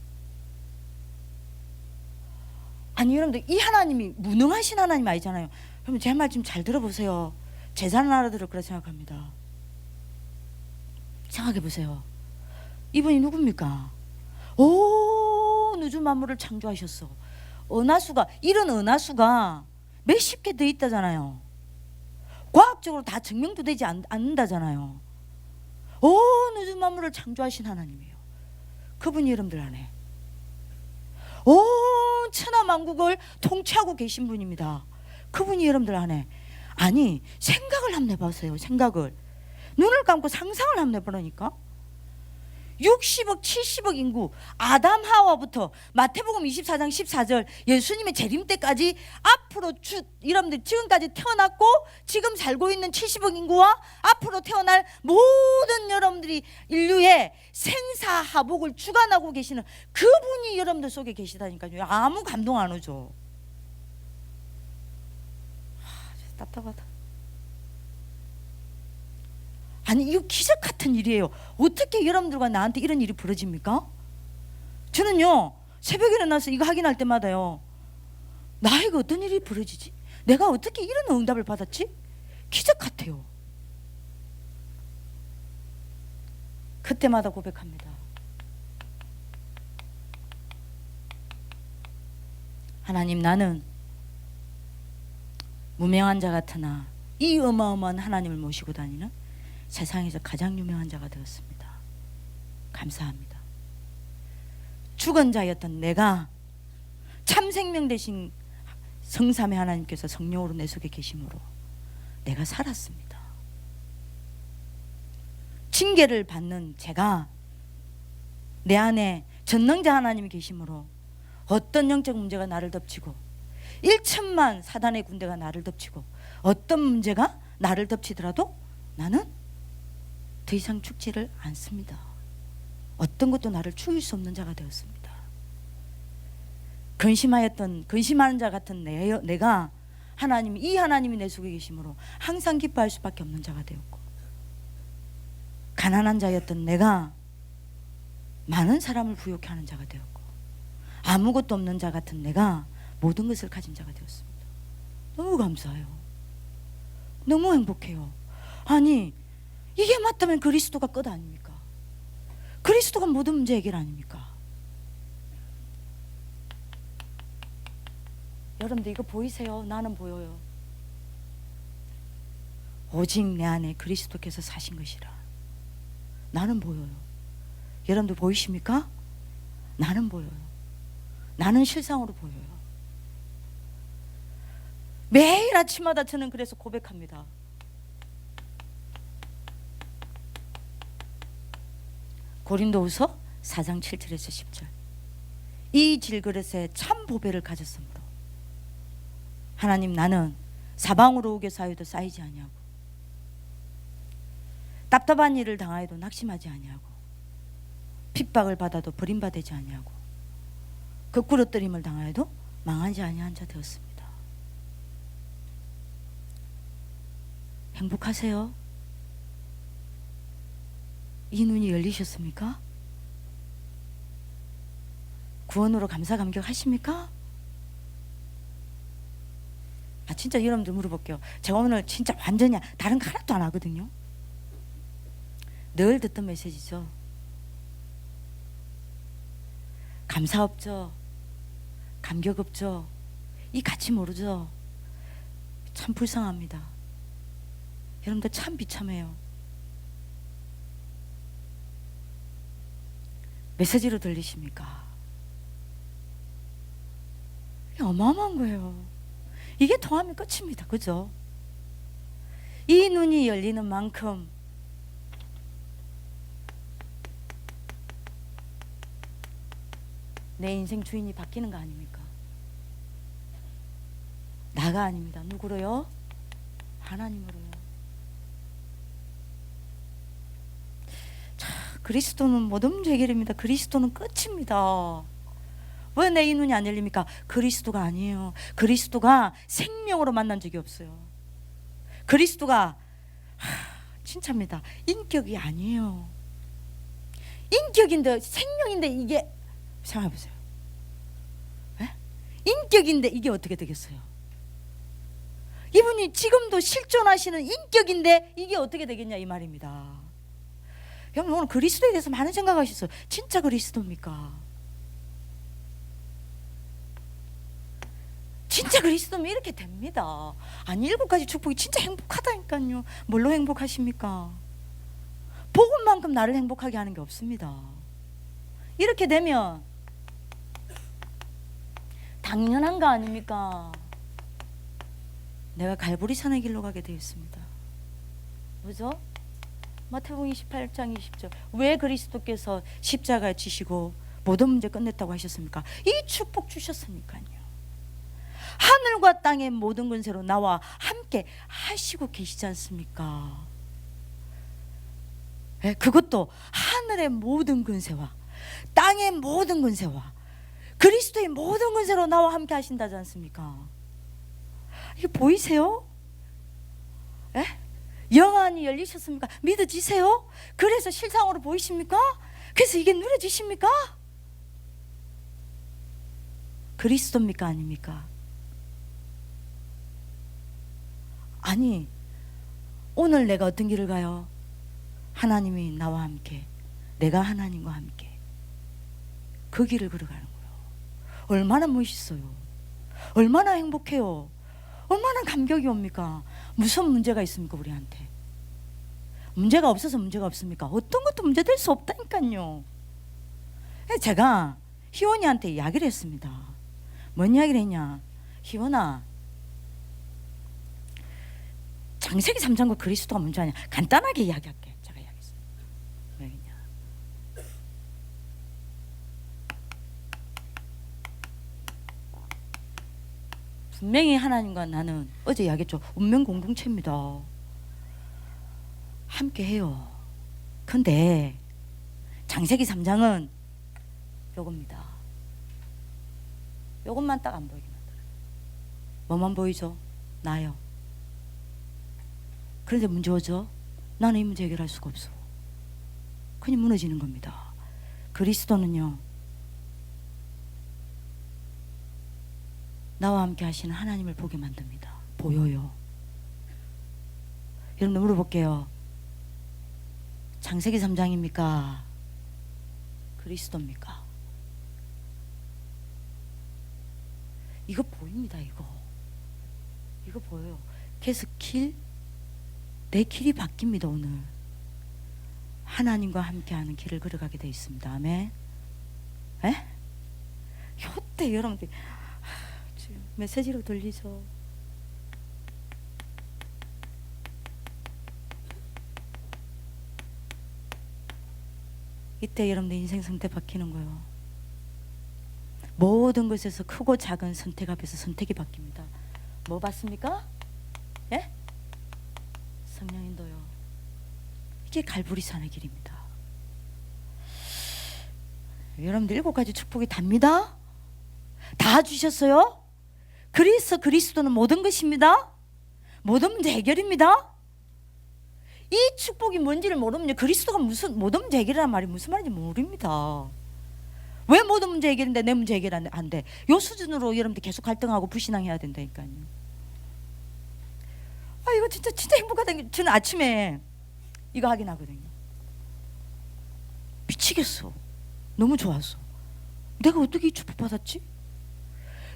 여러분들 이 하나님이 무능하신 하나님 아니잖아요. 여러분 제 말 좀 잘 들어보세요. 제자는 알아들을 거라 생각합니다. 생각해 보세요. 이분이 누굽니까? 온 우주 만물을 창조하셨어. 이런 은하수가 몇십 개 더 있다잖아요. 과학적으로 다 증명도 되지 않는다잖아요. 온 우주 만물을 창조하신 하나님이에요. 그분이 여러분들 안에 온 천하만국을 통치하고 계신 분입니다. 그분이 여러분들 안에 생각을 한번 해보세요. 생각을 눈을 감고 상상을 한번 해보라니까. 60억 70억 인구 아담 하와부터 마태복음 24장 14절 예수님의 재림 때까지 앞으로 여러분들 지금까지 태어났고 지금 살고 있는 70억 인구와 앞으로 태어날 모든 여러분들이 인류의 생사하복을 주관하고 계시는 그분이 여러분들 속에 계시다니까요. 아무 감동 안 오죠. 답답하다. 이거 기적 같은 일이에요. 어떻게 여러분들과 나한테 이런 일이 벌어집니까? 저는요 새벽에 일어나서 이거 확인할 때마다요, 나에게 어떤 일이 벌어지지? 내가 어떻게 이런 응답을 받았지? 기적 같아요. 그때마다 고백합니다. 하나님, 나는 무명한 자 같으나 이 어마어마한 하나님을 모시고 다니는 세상에서 가장 유명한 자가 되었습니다. 감사합니다. 죽은 자였던 내가 참 생명 되신 성삼의 하나님께서 성령으로 내 속에 계심으로 내가 살았습니다. 징계를 받는 제가 내 안에 전능자 하나님이 계심으로 어떤 영적 문제가 나를 덮치고 1천만 사단의 군대가 나를 덮치고 어떤 문제가 나를 덮치더라도 나는 더 이상 죽지를 않습니다. 어떤 것도 나를 죽일 수 없는 자가 되었습니다. 근심하는 자 같은 내가 이 하나님이 내 속에 계심으로 항상 기뻐할 수밖에 없는 자가 되었고, 가난한 자였던 내가 많은 사람을 부욕해 하는 자가 되었고, 아무것도 없는 자 같은 내가 모든 것을 가진 자가 되었습니다. 너무 감사해요. 너무 행복해요. 아니, 이게 맞다면 그리스도가 끝 아닙니까? 그리스도가 모든 문제 해결 아닙니까? 여러분들 이거 보이세요? 나는 보여요. 오직 내 안에 그리스도께서 사신 것이라. 나는 보여요. 여러분들 보이십니까? 나는 보여요. 나는 실상으로 보여요. 매일 아침마다 저는 그래서 고백합니다. 고린도후서 4장 7절에서 10절. 이 질그릇에 참 보배를 가졌으므로 하나님, 나는 사방으로 우겨 쌓여도 쌓이지 아니하고, 답답한 일을 당하여도 낙심하지 아니하고, 핍박을 받아도 버림받지 아니하고, 거꾸로뜨림을 당하여도 망하지 아니한 자 되었습니다. 행복하세요? 이 눈이 열리셨습니까? 구원으로 감사 감격하십니까? 진짜 여러분들 물어볼게요. 제가 오늘 진짜 완전히 다른 거 하나도 안 하거든요. 늘 듣던 메시지죠. 감사 없죠? 감격 없죠? 이 가치 모르죠? 참 불쌍합니다. 여러분들 참 비참해요. 메시지로 들리십니까? 어마어마한 거예요. 이게 통하면 끝입니다. 그죠? 이 눈이 열리는 만큼 내 인생 주인이 바뀌는 거 아닙니까? 나가 아닙니다. 누구로요? 하나님으로요. 자, 그리스도는 모든 문제 해결입니다. 그리스도는 끝입니다. 왜 내 이 눈이 안 열립니까? 그리스도가 아니에요. 그리스도가 생명으로 만난 적이 없어요. 그리스도가 진짜입니다. 인격이 아니에요. 인격인데, 생명인데, 이게 생각해보세요. 에? 인격인데 이게 어떻게 되겠어요? 이분이 지금도 실존하시는 인격인데 이게 어떻게 되겠냐 이 말입니다. 여러분, 오늘 그리스도에 대해서 많은 생각하셨어요. 진짜 그리스도입니까? 진짜 그리스도면 이렇게 됩니다. 아니, 7가지 축복이 진짜 행복하다니까요. 뭘로 행복하십니까? 복음만큼 나를 행복하게 하는 게 없습니다. 이렇게 되면 당연한 거 아닙니까? 내가 갈보리산의 길로 가게 되었습니다. 그죠? 마태복음 28장 20절. 왜 그리스도께서 십자가에 지시고 모든 문제 끝냈다고 하셨습니까? 이 축복 주셨으니까요. 하늘과 땅의 모든 권세로 나와 함께 하시고 계시지 않습니까? 네, 그것도 하늘의 모든 권세와 땅의 모든 권세와 그리스도의 모든 권세로 나와 함께 하신다지 않습니까? 이게 보이세요? 에? 영안이 열리셨습니까? 믿어지세요? 그래서 실상으로 보이십니까? 그래서 이게 누려지십니까? 그리스도입니까? 아닙니까? 아니, 오늘 내가 어떤 길을 가요? 하나님이 나와 함께, 내가 하나님과 함께 그 길을 걸어가는 거예요. 얼마나 멋있어요. 얼마나 행복해요. 얼마나 감격이 옵니까? 무슨 문제가 있습니까 우리한테? 문제가 없어서 문제가 없습니까? 어떤 것도 문제될 수 없다니까요. 제가 희원이한테 이야기를 했습니다. 뭔 이야기를 했냐? 희원아, 창세기 3장과 그리스도가 뭔지 아냐? 간단하게 이야기할게. 제가 이야기했어요. 왜냐? 분명히 하나님과 나는 어제 이야기했죠. 운명 공동체입니다. 함께 해요. 근데 창세기 3장은 요겁니다. 요것만 딱 안 보이게 만들어요. 뭐만 보이죠? 나요. 그런데 문제 오죠? 나는 이 문제 해결할 수가 없어. 그냥 무너지는 겁니다. 그리스도는요, 나와 함께 하시는 하나님을 보게 만듭니다. 보여요. 여러분 물어볼게요. 창세기 3장입니까? 그리스도입니까? 이거 보입니다. 이거 보여요. 그래서 내 길이 바뀝니다. 오늘 하나님과 함께하는 길을 걸어가게 되어 있습니다. 아멘. 에? 요때 여러분들 지금 메시지로 들리죠? 이때 여러분들 인생 선택 바뀌는 거예요. 모든 것에서 크고 작은 선택 앞에서 선택이 바뀝니다. 뭐 받습니까? 예? 성령 인도요. 이게 갈보리산의 길입니다. 여러분들 7가지 축복이 답니다. 다 주셨어요. 그리스도는 모든 것입니다. 모든 문제 해결입니다. 이 축복이 뭔지를 모르면 그리스도가 무슨 모든 문제 해결이라는 말이 무슨 말인지 모릅니다. 왜 모든 문제 해결인데 내 문제 해결 안 돼? 요 수준으로 여러분들 계속 갈등하고 불신앙해야 된다니까요. 아, 이거 진짜 행복하다는 게, 저는 아침에 이거 하긴 하거든요. 미치겠어. 너무 좋았어. 내가 어떻게 이 축복 받았지?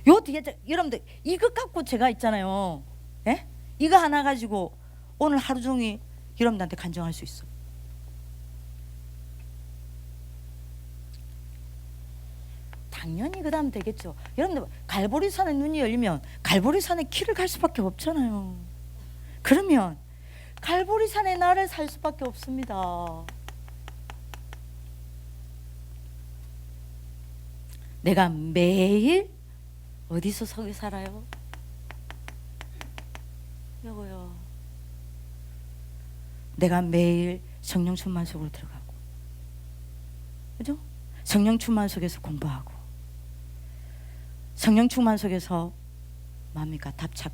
요 뒤에 여러분들 이거 갖고 제가 있잖아요. 예? 이거 하나 가지고 오늘 하루 종일 여러분들한테 간증할 수 있어. 당연히 그 다음 되겠죠. 여러분들 갈보리산의 눈이 열리면 갈보리산의 길을 갈 수밖에 없잖아요. 그러면 갈보리산의 나를 살 수밖에 없습니다. 내가 매일 어디서 서게 살아요? 요거요. 내가 매일 성령 충만 속으로 들어가고, 그죠? 성령 충만 속에서 공부하고, 성령 충만 속에서 뭡니까? 답착.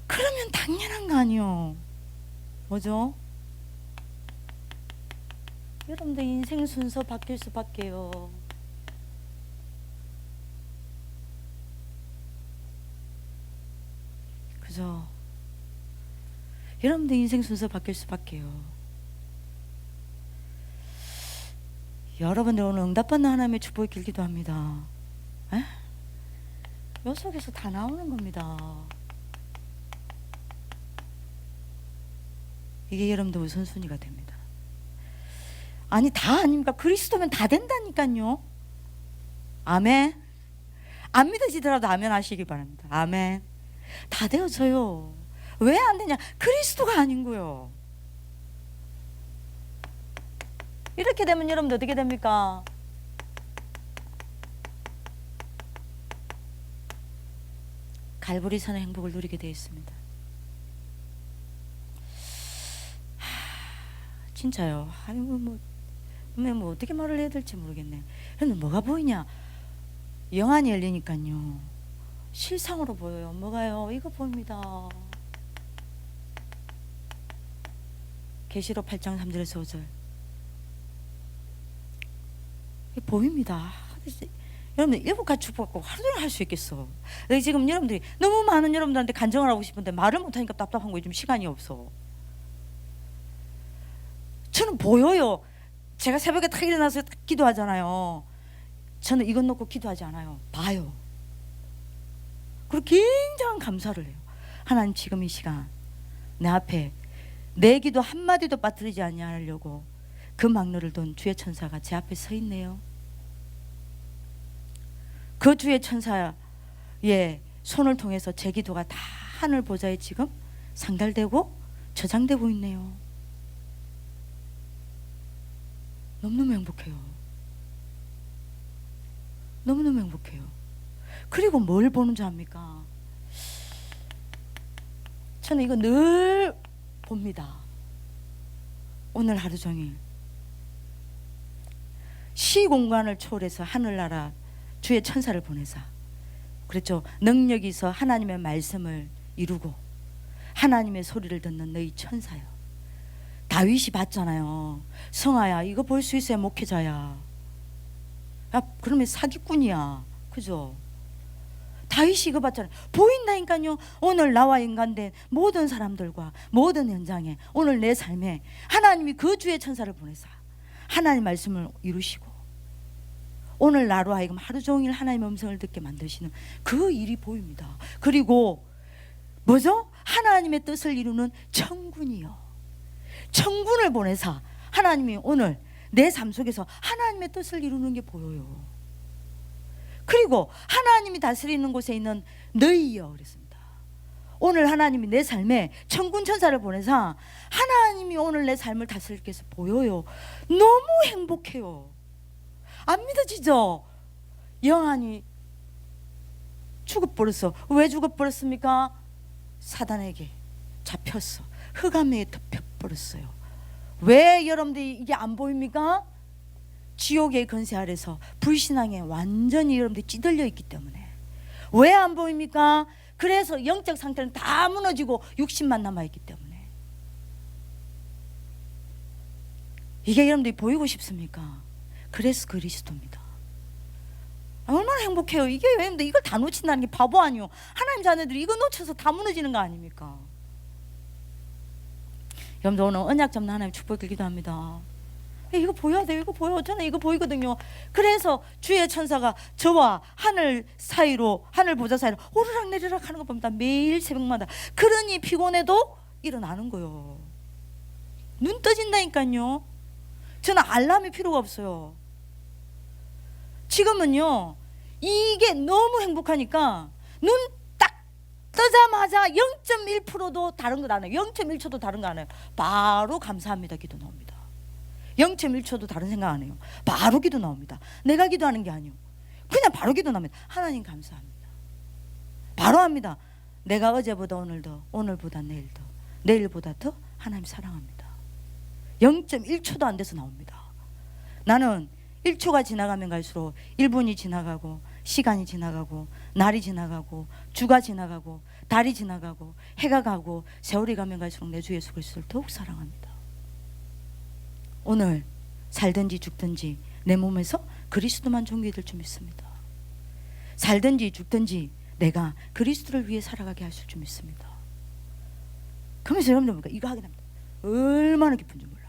그러면 당연한 거 아니요? 뭐죠? 여러분들 인생 순서 바뀔 수밖에요. 그죠? 여러분들 인생 순서 바뀔 수밖에요. 여러분들 오늘 응답받는 하나님의 축복이 길기도 합니다. 에? 요 속에서 다 나오는 겁니다. 이게 여러분들 우선순위가 됩니다. 아니 다 아닙니까? 그리스도면 다 된다니까요. 아멘. 안 믿어지더라도 아멘 하시기 바랍니다. 아멘. 다 되어져요. 왜 안 되냐? 그리스도가 아닌 거요. 이렇게 되면 여러분들 어떻게 됩니까? 갈보리산의 행복을 누리게 되어 있습니다. 진짜요. 아니 뭐 어떻게 말을 해야 될지 모르겠네. 그런데 뭐가 보이냐? 영안이 열리니까요. 실상으로 보여요. 뭐가요? 이거 보입니다. 계시록 8장 3절에서 5절. 보입니다. 여러분들 7가지 축복 갖고 하루 종일 할 수 있겠어. 지금 여러분들이 너무 많은 여러분들한테 간증을 하고 싶은데 말을 못하니까 답답한 거예요. 좀 시간이 없어. 저는 보여요. 제가 새벽에 딱 일어나서 기도하잖아요. 저는 이것 놓고 기도하지 않아요. 봐요. 그리고 굉장한 감사를 해요. 하나님 지금 이 시간 내 앞에 내 기도 한마디도 빠뜨리지 아니하려고 그 망노를 돈 주의 천사가 제 앞에 서 있네요. 그 주의 천사의 손을 통해서 제 기도가 다 하늘 보좌에 지금 상달되고 저장되고 있네요. 너무너무 행복해요. 너무너무 행복해요. 그리고 뭘 보는 줄 압니까? 저는 이거 늘 봅니다. 오늘 하루 종일 시공간을 초월해서 하늘나라 주의 천사를 보내사, 그랬죠. 능력이 있어 하나님의 말씀을 이루고 하나님의 소리를 듣는 너희 천사요. 다윗이 봤잖아요. 성아야, 이거 볼 수 있어야 목회자야. 야, 그러면 사기꾼이야. 그죠? 다윗이 이거 봤잖아요. 보인다니까요. 오늘 나와 인간된 모든 사람들과 모든 현장에, 오늘 내 삶에 하나님이 그 주의 천사를 보내사 하나님 말씀을 이루시고 오늘 나로 하여금 하루 종일 하나님의 음성을 듣게 만드시는 그 일이 보입니다. 그리고 뭐죠? 하나님의 뜻을 이루는 천군이요. 천군을 보내사 하나님이 오늘 내 삶 속에서 하나님의 뜻을 이루는 게 보여요. 그리고 하나님이 다스리는 곳에 있는 너희여 그랬습니다. 오늘 하나님이 내 삶에 천군 천사를 보내사 하나님이 오늘 내 삶을 다스릴 게 보여요. 너무 행복해요. 안 믿어지죠? 영안이 죽어버렸어. 왜 죽어버렸습니까? 사단에게 잡혔어. 흑암에 덮여버렸어요. 왜 여러분들이 이게 안 보입니까? 지옥의 권세 아래서 불신앙에 완전히 여러분들이 찌들려 있기 때문에. 왜 안 보입니까? 그래서 영적 상태는 다 무너지고 육신만 남아있기 때문에. 이게 여러분들이 보이고 싶습니까? 그래서 그리스도입니다. 얼마나 행복해요. 이게 왜 이걸 다 놓친다는 게 바보 아니요. 하나님 자녀들이 이거 놓쳐서 다 무너지는 거 아닙니까? 여러분들 오늘 언약 잡는 하나님 축복을 기도합니다. 이거 보여야 돼요. 이거 보여. 저는 이거 보이거든요. 그래서 주의 천사가 저와 하늘 사이로, 하늘 보좌 사이로 오르락 내리락 하는 거 봅니다. 매일 새벽마다. 그러니 피곤해도 일어나는 거요. 눈 떠진다니까요. 저는 알람이 필요가 없어요. 지금은요, 이게 너무 행복하니까 눈 딱 뜨자마자 0.1%도 다른 거 안 해요. 0.1초도 다른 거 안 해요. 바로 감사합니다 기도 나옵니다. 0.1초도 다른 생각 안 해요. 바로 기도 나옵니다. 내가 기도하는 게 아니요. 그냥 바로 기도 나옵니다. 하나님 감사합니다. 바로 합니다. 내가 어제보다 오늘 더, 오늘보다 내일 더, 내일보다 더 하나님 사랑합니다. 0.1초도 안 돼서 나옵니다. 나는 1초가 지나가면 갈수록 1분이 지나가고 시간이 지나가고 날이 지나가고 주가 지나가고 달이 지나가고 해가 가고 세월이 가면 갈수록 내 주 예수 그리스도를 더욱 사랑합니다. 오늘 살든지 죽든지 내 몸에서 그리스도만 존귀될 줄 믿습니다. 살든지 죽든지 내가 그리스도를 위해 살아가게 하실 줄 믿습니다. 그러면서 여러분들 보니까 이거 하게 됩니다. 얼마나 기쁜지 몰라요.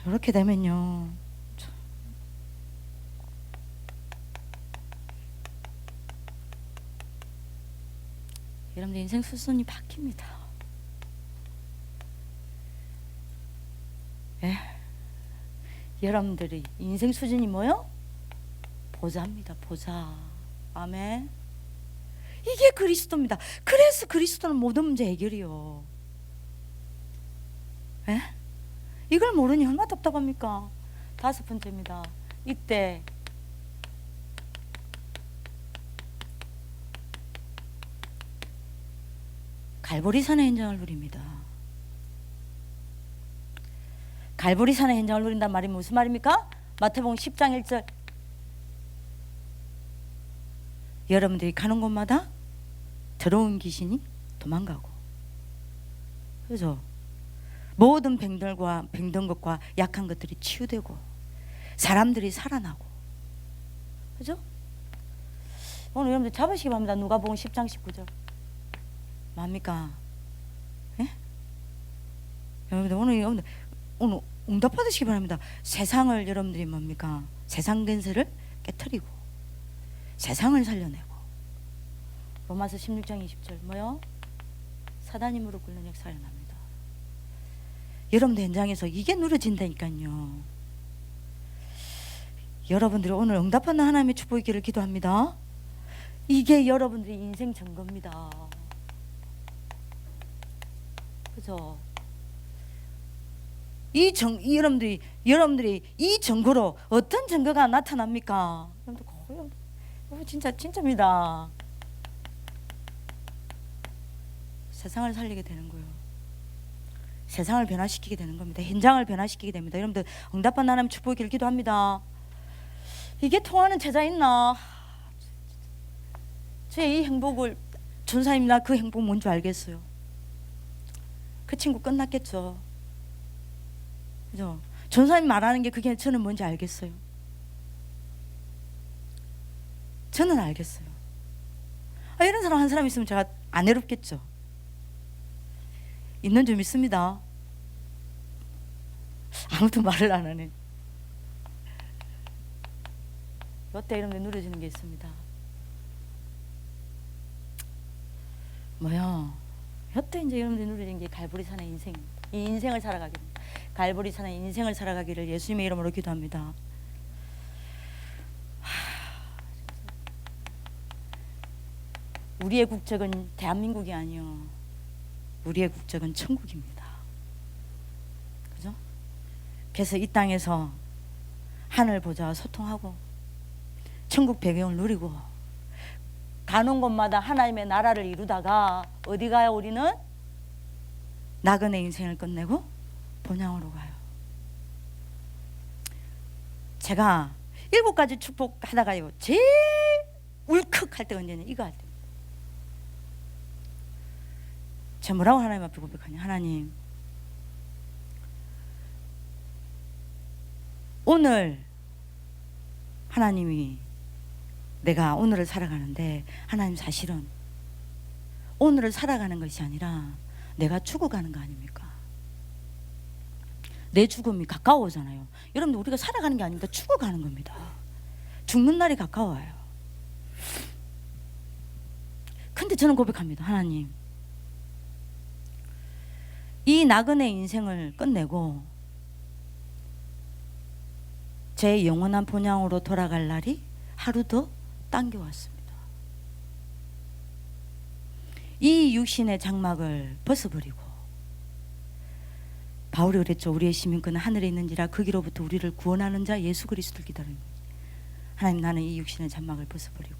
이렇게 되면요, 여러분들 인생 수순이 바뀝니다. 예. 여러분들이 인생 수준이 뭐요? 보좌입니다. 보좌. 아멘. 이게 그리스도입니다. 그래서 그리스도는 모든 문제 해결이요. 예? 이걸 모르니 얼마나 답답합니까? 5번째입니다. 이때 갈보리산의 현장을 누립니다. 갈보리산의 현장을 누린단 말이 무슨 말입니까? 마태복음 10장 1절. 여러분들이 가는 곳마다 더러운 귀신이 도망가고, 그죠? 모든 병든 것과 약한 것들이 치유되고 사람들이 살아나고, 그죠? 오늘 여러분들 잡으시기 바랍니다. 누가복음 10장 19절. 뭡니까? 예? 여러분들 오늘 응답 받으시기 바랍니다. 세상을 여러분들이 뭡니까? 세상 근세를 깨트리고 세상을 살려내고. 로마서 16장 20절 뭐요? 사단이 무릎 꿇는 역사가 일어납니다. 여러분들 현장에서 이게 누려진다니까요. 여러분들이 오늘 응답하는 하나님의 축복이 있기를 기도합니다. 이게 여러분들의 인생 증거입니다. 그죠? 여러분들이 이 증거로 어떤 증거가 나타납니까? 여러분들 진짜입니다. 세상을 살리게 되는 거예요. 세상을 변화시키게 되는 겁니다. 현장을 변화시키게 됩니다. 여러분들 응답받는 하나님 축복을 기도합니다. 이게 통하는 제자 있나? 제 이 행복을 전사님 나 그 행복 뭔 줄 알겠어요. 그 친구 끝났겠죠. 그죠? 전사님 말하는 게 그게 저는 뭔지 알겠어요. 저는 알겠어요. 이런 사람 한 사람 있으면 제가 안 외롭겠죠. 있는 줄 믿습니다. 아무도 말을 안 하네. 이때 이런 누려지는 게 있습니다. 뭐야? 이때 이제 여러분들 누려지는 게 갈보리산의 인생입니다. 이 인생을 살아가기를, 갈보리산의 인생을 살아가기를 예수님의 이름으로 기도합니다. 우리의 국적은 대한민국이 아니요, 우리의 국적은 천국입니다. 그죠? 그래서 이 땅에서 하늘 보좌와 소통하고 천국 배경을 누리고 가는 곳마다 하나님의 나라를 이루다가 어디 가요? 우리는 나그네 인생을 끝내고 본향으로 가요. 제가 7가지 축복하다가요 제일 울컥할 때가 언제냐? 이거 할 때. 제가 뭐라고 하나님 앞에 고백하냐? 하나님, 오늘 하나님이 내가 오늘을 살아가는데, 하나님 사실은 오늘을 살아가는 것이 아니라 내가 죽어가는 거 아닙니까? 내 죽음이 가까워오잖아요. 여러분들 우리가 살아가는 게 아닙니다. 죽어가는 겁니다. 죽는 날이 가까워요. 근데 저는 고백합니다. 하나님, 이 나그네 인생을 끝내고 제 영원한 본향으로 돌아갈 날이 하루 더 당겨왔습니다. 이 육신의 장막을 벗어버리고, 바울이 그랬죠. 우리의 시민권은 하늘에 있는지라 거기로부터 우리를 구원하는 자 예수 그리스도를 기다립니다. 하나님, 나는 이 육신의 장막을 벗어버리고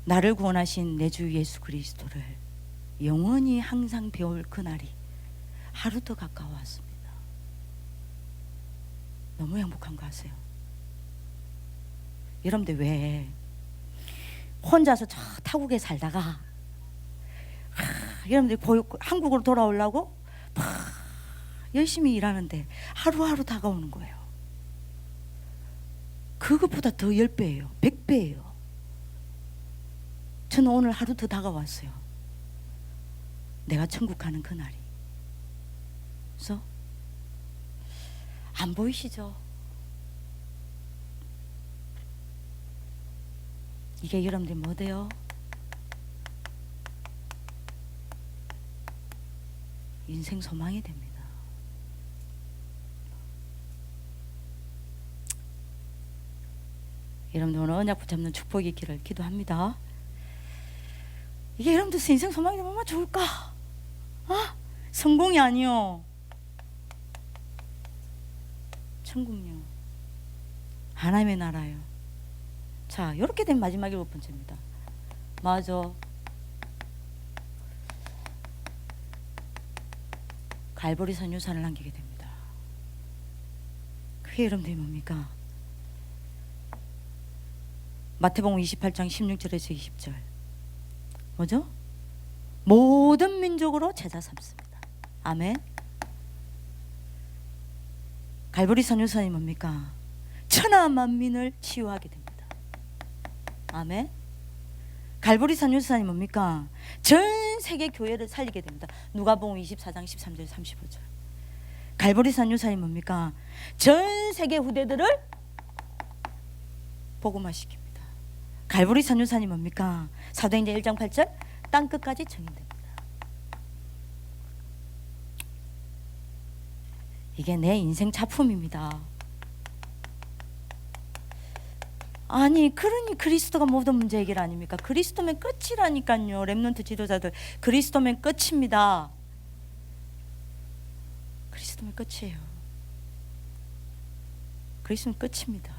나를 구원하신 내 주 예수 그리스도를 영원히 항상 배울 그날이 하루 더 가까워왔습니다. 너무 행복한 거 아세요? 여러분들 왜 혼자서 저 타국에 살다가 여러분들 한국으로 돌아오려고 열심히 일하는데 하루하루 다가오는 거예요. 그것보다 더 10배예요. 100배예요. 저는 오늘 하루 더 다가왔어요. 내가 천국 가는 그날이. 그래서 안 보이시죠? 이게 여러분들 뭐 돼요? 인생 소망이 됩니다. 여러분들 오늘 언약 붙잡는 축복이 있기를 기도합니다. 이게 여러분들 인생 소망이 되면 얼마나 좋을까? 성공이 아니요, 천국요, 하나님의 나라요. 자, 이렇게 된 마지막 7번째입니다. 맞아, 갈보리산 유산을 남기게 됩니다. 그게 여러분들이 뭡니까? 마태복음 28장 16절에서 20절 뭐죠? 모든 민족으로 제자 삼습니다. 아멘. 갈보리산 유산이 뭡니까? 천하 만민을 치유하게 됩니다. 아멘. 갈보리산 유산이 뭡니까? 전 세계 교회를 살리게 됩니다. 누가복음 24장 13절 35절. 갈보리산 유산이 뭡니까? 전 세계 후대들을 복음화시킵니다. 갈보리산 유산이 뭡니까? 사도행전 1장 8절 땅끝까지 증인됩니다. 이게 내 인생 작품입니다. 아니, 그러니 그리스도가 모든 문제 해결 아닙니까? 그리스도면 끝이라니까요. 렘넌트 지도자들, 그리스도면 끝입니다. 그리스도면 끝이에요. 그리스도면 끝입니다.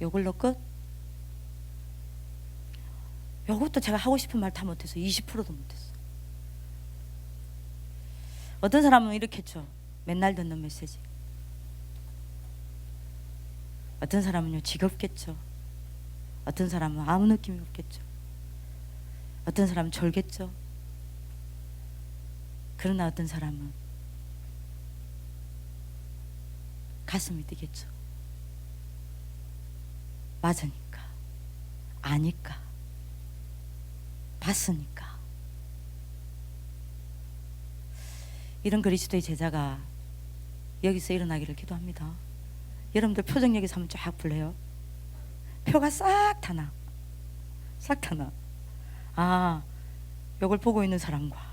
요걸로 끝? 요것도 제가 하고 싶은 말 다 못해서 20%도 못했어. 어떤 사람은 이렇게 했죠. 맨날 듣는 메시지. 어떤 사람은요 지겹겠죠. 어떤 사람은 아무 느낌이 없겠죠. 어떤 사람은 졸겠죠. 그러나 어떤 사람은 가슴이 뛰겠죠. 맞으니까, 아니까, 봤으니까. 이런 그리스도의 제자가 여기서 일어나기를 기도합니다. 여러분들 표정 여기서 한번 쫙 볼래요? 표가 싹 타나. 싹 타나. 아, 이걸 보고 있는 사람과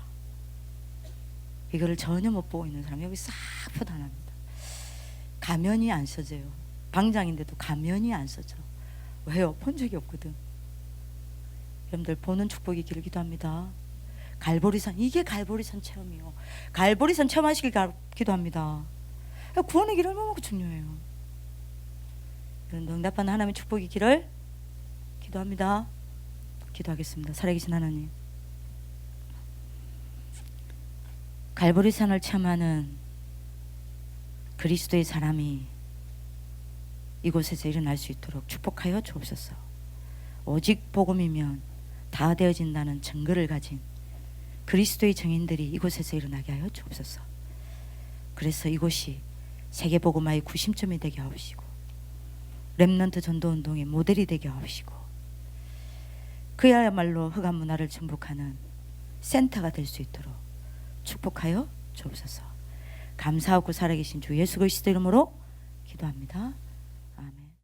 이거를 전혀 못 보고 있는 사람, 여기 싹 표 다 납니다. 가면이 안 써져요. 방장인데도 가면이 안 써져. 왜요? 본 적이 없거든. 여러분들 보는 축복이 있기를 기도합니다. 갈보리산, 이게 갈보리산 체험이요. 갈보리산 체험하시길 기도합니다. 구원의 길 얼마나 중요해요. 이런 응답하는 하나님의 축복이 있기를 기도합니다. 기도하겠습니다. 살아계신 하나님, 갈보리산을 체험하는 그리스도의 사람이 이곳에서 일어날 수 있도록 축복하여 주옵소서. 오직 복음이면 다 되어진다는 증거를 가진 그리스도의 증인들이 이곳에서 일어나게 하여 주옵소서. 그래서 이곳이 세계복음화의 구심점이 되게 하옵시고 렘넌트 전도운동의 모델이 되게 하옵시고 그야말로 흑암 문화를 정복하는 센터가 될 수 있도록 축복하여 주옵소서. 감사하고 살아계신 주 예수 그리스도 이름으로 기도합니다.